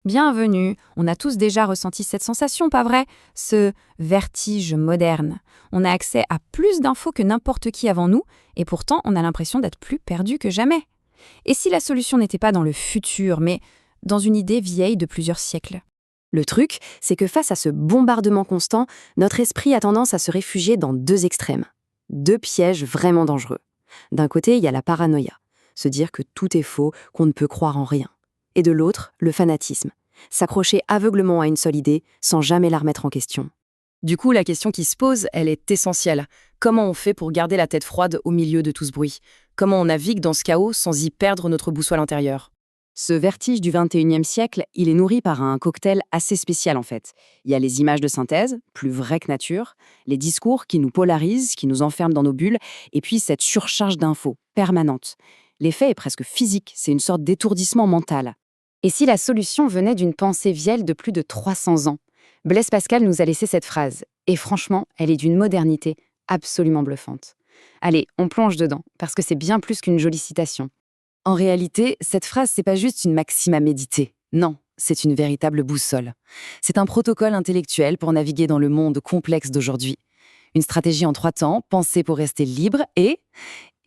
Bienvenue, on a tous déjà ressenti cette sensation, pas vrai? Ce vertige moderne. On a accès à plus d'infos que n'importe qui avant nous, et pourtant on a l'impression d'être plus perdu que jamais. Et si la solution n'était pas dans le futur, mais dans une idée vieille de plusieurs siècles? Le truc, c'est que face à ce bombardement constant, notre esprit a tendance à se réfugier dans deux extrêmes. Deux pièges vraiment dangereux. D'un côté, il y a la paranoïa, se dire que tout est faux, qu'on ne peut croire en rien. Et de l'autre, le fanatisme, s'accrocher aveuglément à une seule idée sans jamais la remettre en question. Du coup, la question qui se pose, elle est essentielle. Comment on fait pour garder la tête froide au milieu de tout ce bruit? Comment on navigue dans ce chaos sans y perdre notre boussole intérieure? Ce vertige du XXIe siècle, il est nourri par un cocktail assez spécial en fait. Il y a les images de synthèse, plus vraies que nature, les discours qui nous polarisent, qui nous enferment dans nos bulles, et puis cette surcharge d'infos permanente. L'effet est presque physique, c'est une sorte d'étourdissement mental. Et si la solution venait d'une pensée vieille de plus de 300 ans? Blaise Pascal nous a laissé cette phrase, et franchement, elle est d'une modernité absolument bluffante. Allez, on plonge dedans, parce que c'est bien plus qu'une jolie citation. En réalité, cette phrase, c'est pas juste une maxime à méditer. Non, c'est une véritable boussole. C'est un protocole intellectuel pour naviguer dans le monde complexe d'aujourd'hui. Une stratégie en 3 temps, pensée pour rester libre et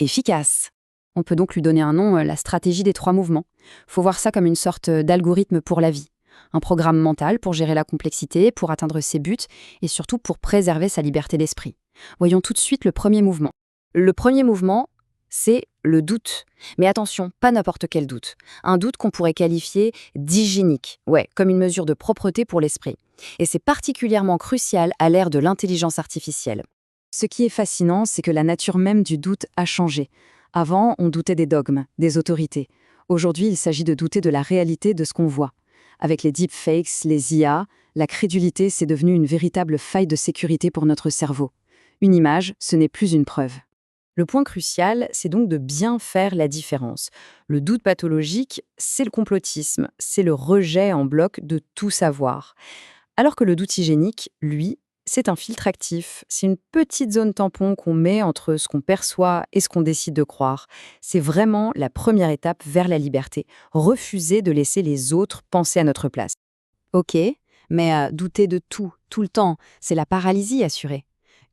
efficace. On peut donc lui donner un nom, la stratégie des 3 mouvements. Faut voir ça comme une sorte d'algorithme pour la vie. Un programme mental pour gérer la complexité, pour atteindre ses buts et surtout pour préserver sa liberté d'esprit. Voyons tout de suite le premier mouvement. Le premier mouvement, c'est le doute. Mais attention, pas n'importe quel doute. Un doute qu'on pourrait qualifier d'hygiénique, comme une mesure de propreté pour l'esprit. Et c'est particulièrement crucial à l'ère de l'intelligence artificielle. Ce qui est fascinant, c'est que la nature même du doute a changé. Avant, on doutait des dogmes, des autorités. Aujourd'hui, il s'agit de douter de la réalité de ce qu'on voit. Avec les deepfakes, les IA, la crédulité, c'est devenu une véritable faille de sécurité pour notre cerveau. Une image, ce n'est plus une preuve. Le point crucial, c'est donc de bien faire la différence. Le doute pathologique, c'est le complotisme, c'est le rejet en bloc de tout savoir. Alors que le doute hygiénique, lui, c'est un filtre actif. C'est une petite zone tampon qu'on met entre ce qu'on perçoit et ce qu'on décide de croire. C'est vraiment la première étape vers la liberté. Refuser de laisser les autres penser à notre place. Ok, mais douter de tout le temps, c'est la paralysie assurée.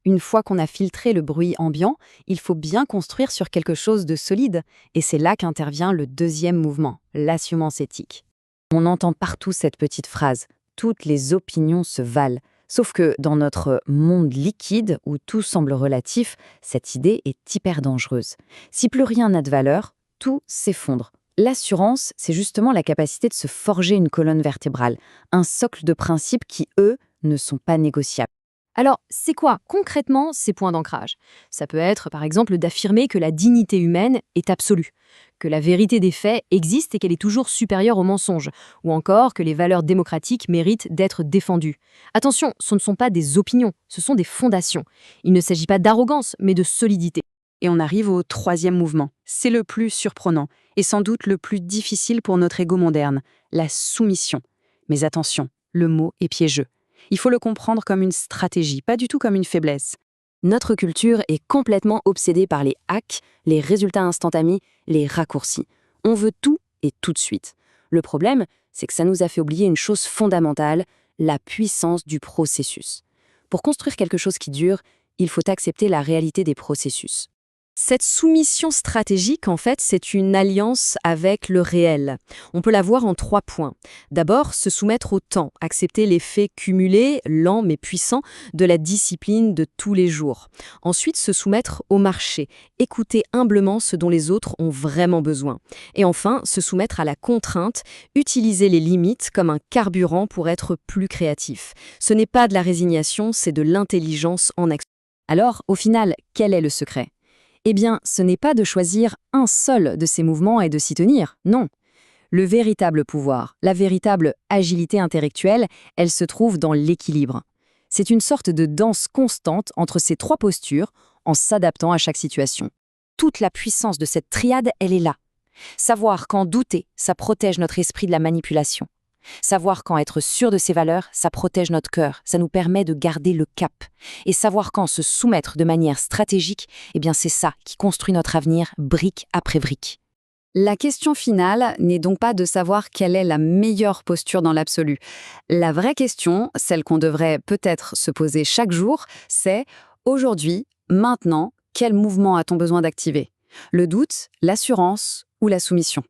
Une fois qu'on a filtré le bruit ambiant, il faut bien construire sur quelque chose de solide. Et c'est là qu'intervient le deuxième mouvement, l'assurance éthique. On entend partout cette petite phrase « toutes les opinions se valent ». Sauf que dans notre monde liquide, où tout semble relatif, cette idée est hyper dangereuse. Si plus rien n'a de valeur, tout s'effondre. L'assurance, c'est justement la capacité de se forger une colonne vertébrale, un socle de principes qui, eux, ne sont pas négociables. Alors, c'est quoi concrètement ces points d'ancrage? Ça peut être, par exemple, d'affirmer que la dignité humaine est absolue, que la vérité des faits existe et qu'elle est toujours supérieure au mensonge, ou encore que les valeurs démocratiques méritent d'être défendues. Attention, ce ne sont pas des opinions, ce sont des fondations. Il ne s'agit pas d'arrogance, mais de solidité. Et on arrive au troisième mouvement. C'est le plus surprenant, et sans doute le plus difficile pour notre ego moderne, la soumission. Mais attention, le mot est piégeux. Il faut le comprendre comme une stratégie, pas du tout comme une faiblesse. Notre culture est complètement obsédée par les hacks, les résultats instantanés, les raccourcis. On veut tout et tout de suite. Le problème, c'est que ça nous a fait oublier une chose fondamentale, la puissance du processus. Pour construire quelque chose qui dure, il faut accepter la réalité des processus. Cette soumission stratégique, en fait, c'est une alliance avec le réel. On peut la voir en 3 points. D'abord, se soumettre au temps, accepter l'effet cumulé, lent mais puissant, de la discipline de tous les jours. Ensuite, se soumettre au marché, écouter humblement ce dont les autres ont vraiment besoin. Et enfin, se soumettre à la contrainte, utiliser les limites comme un carburant pour être plus créatif. Ce n'est pas de la résignation, c'est de l'intelligence en action. Alors, au final, quel est le secret ? Eh bien, ce n'est pas de choisir un seul de ces mouvements et de s'y tenir, non. Le véritable pouvoir, la véritable agilité intellectuelle, elle se trouve dans l'équilibre. C'est une sorte de danse constante entre ces 3 postures, en s'adaptant à chaque situation. Toute la puissance de cette triade, elle est là. Savoir quand douter, ça protège notre esprit de la manipulation. Savoir quand être sûr de ses valeurs, ça protège notre cœur, ça nous permet de garder le cap. Et savoir quand se soumettre de manière stratégique, eh bien c'est ça qui construit notre avenir brique après brique. La question finale n'est donc pas de savoir quelle est la meilleure posture dans l'absolu. La vraie question, celle qu'on devrait peut-être se poser chaque jour, c'est aujourd'hui, maintenant, quel mouvement a-t-on besoin d'activer? Le doute, l'assurance ou la soumission?